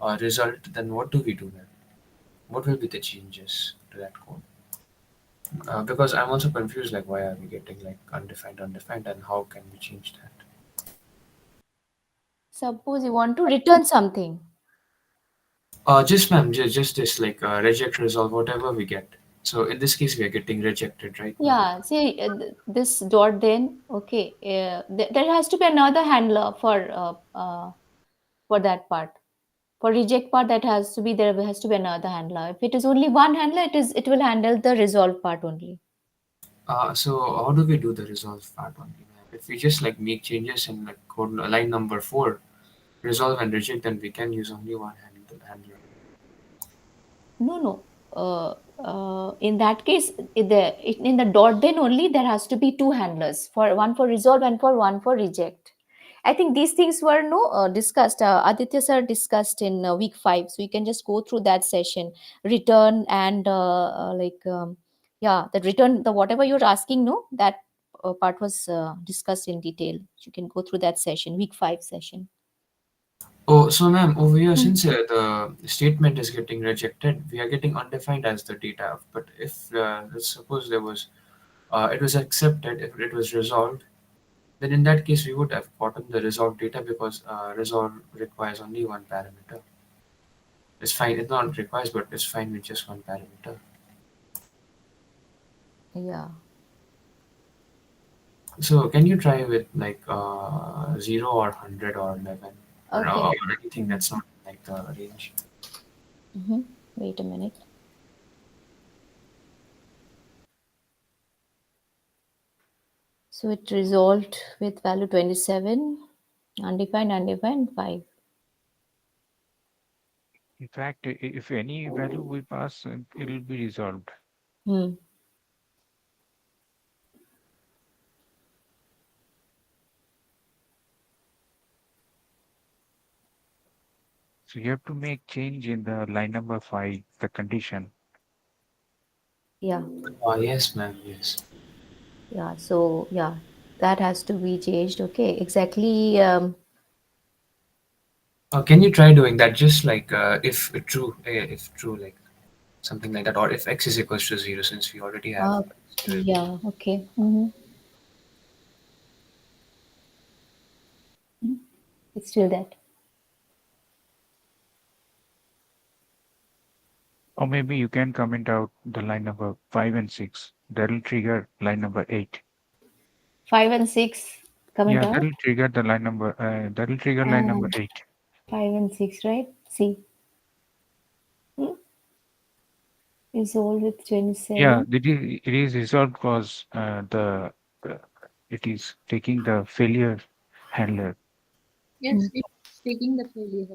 a result, then what do we do then? What will be the changes to that code? Because I'm also confused, like why are we getting like undefined, and how can we change that? Suppose you want to return something. Just ma'am, just this like reject, resolve, whatever we get. So in this case, we are getting rejected, right? Yeah, see this dot then okay. There has to be another handler for that part. For reject part, that has to be there has to be another handler. If it is only one handler, it will handle the resolve part only. So how do we do the resolve part only, ma'am? If we just like make changes in like code line number 4, resolve and reject, then we can use only one handler. No, no. In that case, in the dot then only there has to be two handlers for one for resolve and for one for reject. I think these things were no discussed. Aditya sir discussed in week 5, so you can just go through that session. Return and yeah, the return the whatever you're asking, no, that part was discussed in detail. You can go through that session, week 5 session. Oh, so ma'am, over here, Hmm. since the statement is getting rejected, we are getting undefined as the data. But if let's suppose it was accepted, if it was resolved, then in that case we would have gotten the resolved data because resolve requires only one parameter. It's fine. It not requires, but it's fine with just one parameter. Yeah. So can you try with like 0 or 100 or 11 or, Okay. or anything that's not like the range? Wait a minute. So it resolved with value 27, undefined, undefined, 5. In fact, if any value we pass, it will be resolved. Hmm. So you have to make change in the line number 5, the condition. Yeah. Yes, ma'am. Yes. Yeah. So yeah, that has to be changed. Okay. Exactly. Can you try doing that? Just like if true, like something like that, or if x is equals to 0, since we already have. Yeah. Okay. It's still that. Or maybe you can comment out the line number 5 and 6. That will trigger line number 8. 5 and 6 comment Yeah, out. that will trigger the line number. That will trigger line number 8. 5 and 6, right? See. Resolve with 27. Yeah, it is resolved because it is taking the failure handler. Yes, it's taking the failure.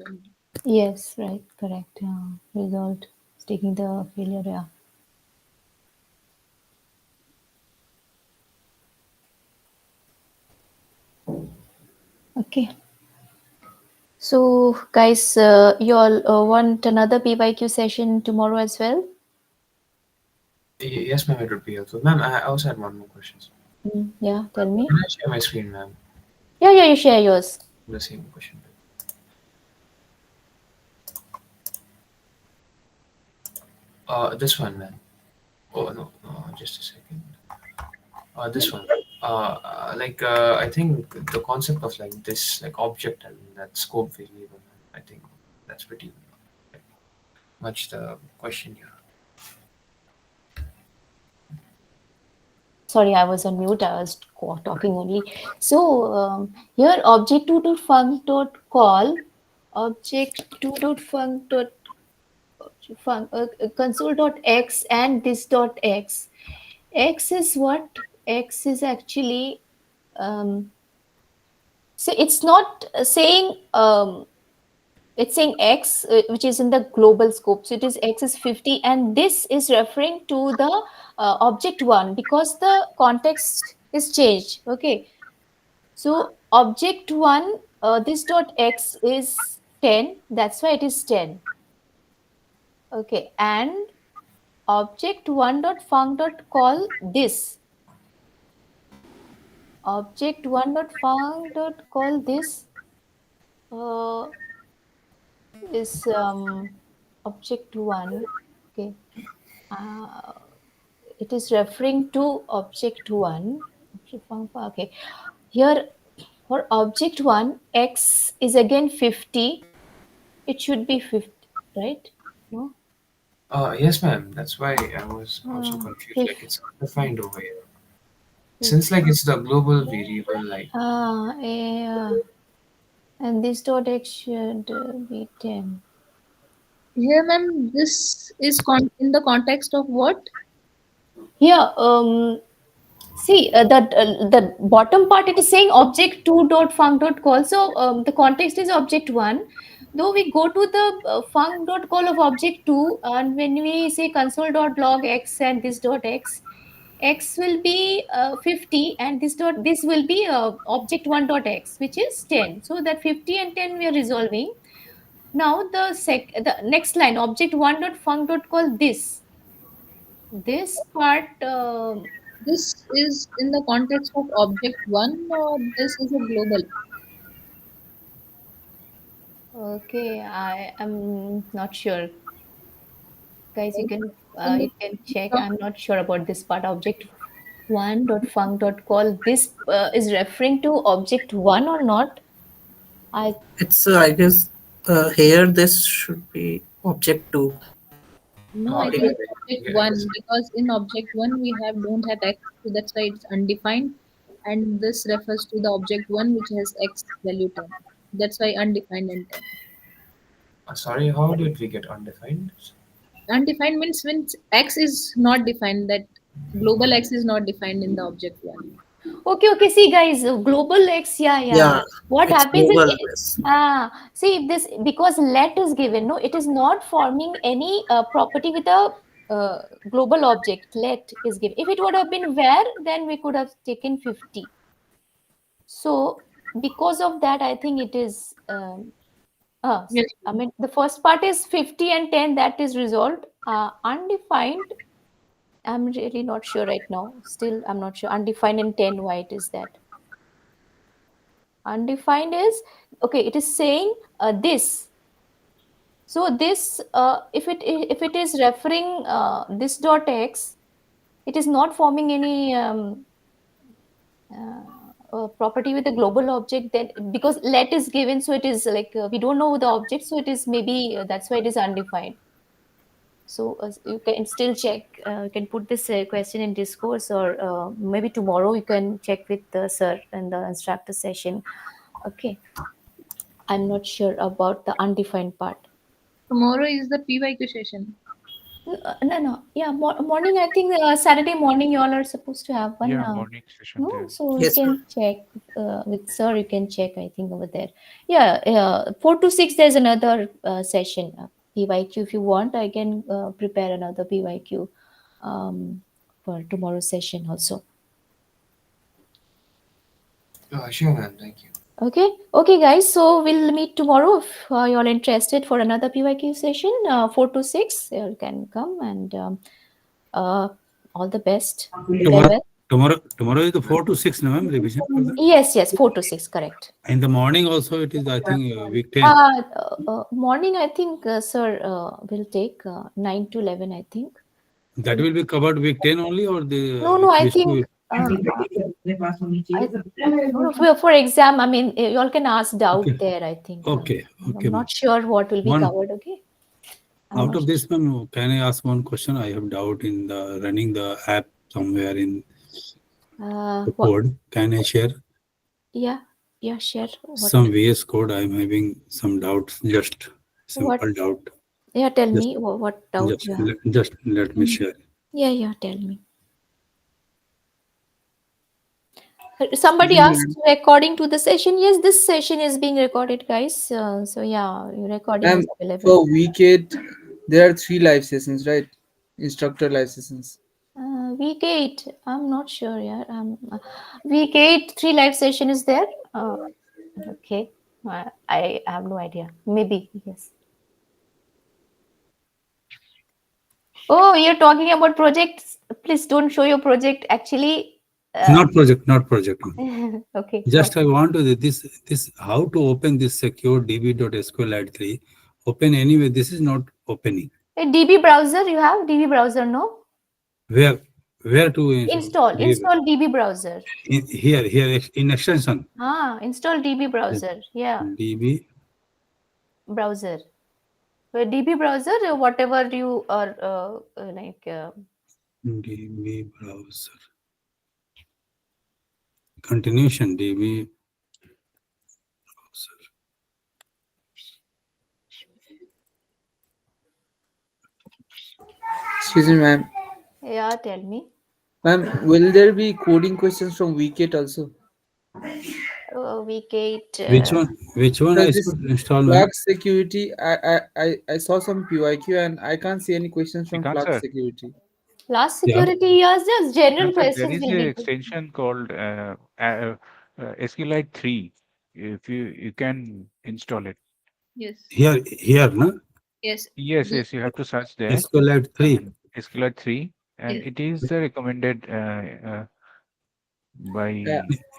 Yes, right, correct. Result is taking the failure. Yeah. Okay. So, guys, you all want another PYQ session tomorrow as well? Yes, ma'am. It would be helpful, ma'am. I also had one more question. Yeah, tell me. Can I share my screen, ma'am? Yeah, you share yours. The same question. This one, ma'am. Oh no, just a second. This one. I think the concept of like this like object and that scope variable. I think that's pretty much the question here. Sorry, I was on mute. I was talking only. So here object2.func.call console.x and this.x. X is what? X is actually so it's not saying it's saying X, which is in the global scope. So it is X is 50, and this is referring to the object one because the context is changed. Okay. So object one, this dot X is 10. That's why it is 10. Okay. And object one dot func dot call this. Object one dot func dot call this is object one. Okay. It is referring to object one. Okay. Here for object one, X is again 50. It should be 50, right? No? Yes, ma'am. That's why I was also confused. Like If, it's undefined over here. Since like it's the global variable, like yeah. And this dot X should be 10. Here, ma'am, this is in the context of what? Here, see the bottom part it is saying object 2.func.call. So the context is object 1. Though we go to the func.call of object 2, and when we say console.log x and this dot x will be 50, and this will be object 1.x, which is 10. So that 50 and 10 we are resolving. Now the next line object 1.func.call this part. This is in the context of object one, or this is a global? Okay, I am not sure. Guys, you can check. I'm not sure about this part. Object one dot func dot call. This is referring to object one or not? It's I guess here this should be object 2. No, I think it's object one because in object one we don't have x, so that's why it's undefined. and this refers to the object 1 which has x value 10. That's why undefined and 10. Sorry, how did we get undefined? Undefined means when x is not defined, that global x is not defined in the object 1. Okay. See, guys, global X. Yeah. Yeah, What it's happens is, global. Yes. see this, because let is given. No, it is not forming any property with a global object. Let is given. If it would have been where, then we could have taken 50. So because of that, I think it is. Yes. I mean, the first part is 50 and 10. That is resolved. Undefined. I'm really not sure right now. Still, I'm not sure. Undefined and 10. Why it is that? Undefined is okay. It is saying this. So this, if it is referring this dot x, it is not forming any property with a global object. Then because let is given, so it is like we don't know the object, so it is maybe that's why it is undefined. So you can still check. You can put this question in discourse, or maybe tomorrow you can check with the sir in the instructor session. Okay. I'm not sure about the undefined part. Tomorrow is the PYQ session. No. Yeah, morning. I think Saturday morning you all are supposed to have one. Yeah, morning session No, there. so Yes, you can check with sir. You can check. I think over there. Yeah, 4 to 6. There's another session. PYQ. If you want, I can prepare another PYQ for tomorrow's session also. Sure, ma'am. Thank you. Okay, guys. So we'll meet tomorrow. If you're interested for another PYQ session, 4 to 6, you can come, and all the best. Tomorrow is the 4 to 6 November revision for that. Yes, 4 to 6, correct. In the morning also it is, I think, week 10. Morning, I think, sir, will take 9 to 11, I think. That will be covered week 10 only, or the No, I Vishnu think. For exam, I mean, you all can ask doubt Okay. there, I think. Okay, I'm ma'am. not sure what will be One- covered, okay? I'm Out not of this, ma'am, can I ask one question? I have doubt in the running the app somewhere in the what? code. Can I share Yeah, share. What? some VS code? I'm having some doubts, just simple What? doubt. Yeah, tell Just- me what doubt Just, you have. just let me share. Yeah, tell me. Somebody asked according to the session. Yes, this session is being recorded, guys. So yeah, your recording is available. For week 8, there are 3 live sessions, right? Instructor live sessions. Week 8, I'm not sure. Yeah, week 8, 3 live session is there. Okay, I have no idea. Maybe yes. Oh, you're talking about projects. Please don't show your project. Actually, Not project. okay. Just I want to this how to open this secure db.sqlite3. Open anyway. This is not opening. A DB browser, you have DB browser, no? Where to Install DB browser. Here in extension. Install DB browser. Yeah, DB browser. So DB browser, whatever you are like. DB browser. Continuation DB browser. Excuse me, ma'am. Yeah, tell me. Ma'am, will there be coding questions from week 8 also? Week 8. Which one I Because this should install, ma'am? Flux security, I saw some PYQ and I can't see any questions from Shrikant Flux sir. security. Last security, yes, just general Sir, there questions is will an be. extension called SQLite 3. If you can install it. Yes. Here, no? Yes. Yes, you have to search there. SQLite 3. SQLite 3, and Yes. it is recommended by.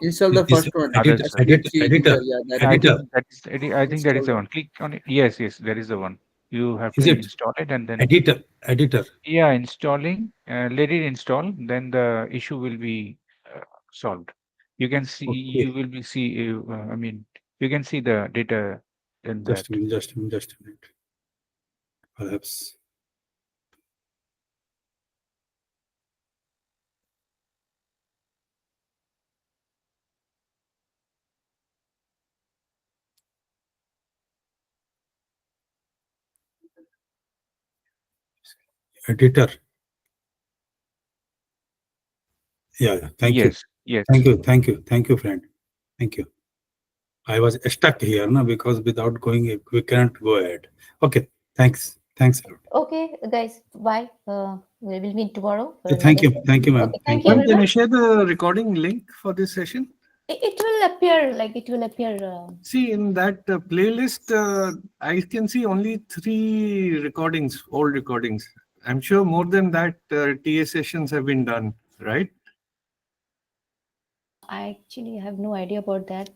Install the This first one. Editor. editor. Yeah, that Editor. I think that is the one. Click on it. Yes, there is the one. You have Is to it? install it and then. Editor. Yeah, installing. Let it install. Then the issue will be solved. You can see. Okay. You will be see. I mean, you can see the data in that. Just a minute. Perhaps. editor. Yeah. Thank you. Yes. Thank you, friend. Thank you. I was stuck here, no, because without going, we cannot go ahead. Okay. Thanks a lot. Okay, guys, bye. We will meet tomorrow. For Thank another you. Thank you, ma'am. Okay, Thank thank you, you. Ma'am, can everyone. you share the recording link for this session? It will appear, like it will appear. See, in that playlist, I can see only 3 recordings, old recordings. I'm sure more than that, TA sessions have been done, right? I actually have no idea about that.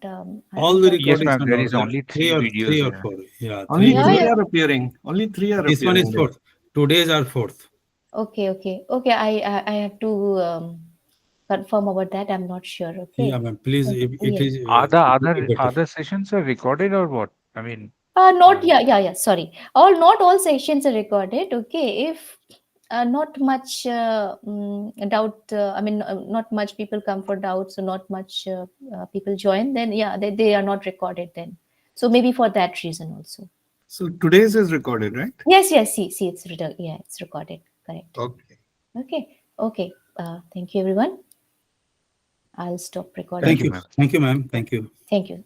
All the Yes, recordings ma'am. are There not is there. only three Three videos or here. four. Yeah, Only Yeah, 3 yeah. are appearing. Only 3 are This one appearing is there. fourth. Today's are fourth. Okay. I have to confirm about that. I'm not sure. Okay. Yeah, ma'am. Please, if it Yeah. is, Are the it will be better. other sessions are recorded or what? I mean, Not yeah. Sorry. Not all sessions are recorded. Okay. If not much doubt. I mean, not much people come for doubts, so not much people join. Then yeah, they are not recorded then. So maybe for that reason also. So today's is recorded, right? Yes. See, it's recorded. Yeah, it's recorded. Correct. Okay. Okay. Thank you, everyone. I'll stop recording. Thank you, ma'am. Thank you. Thank you.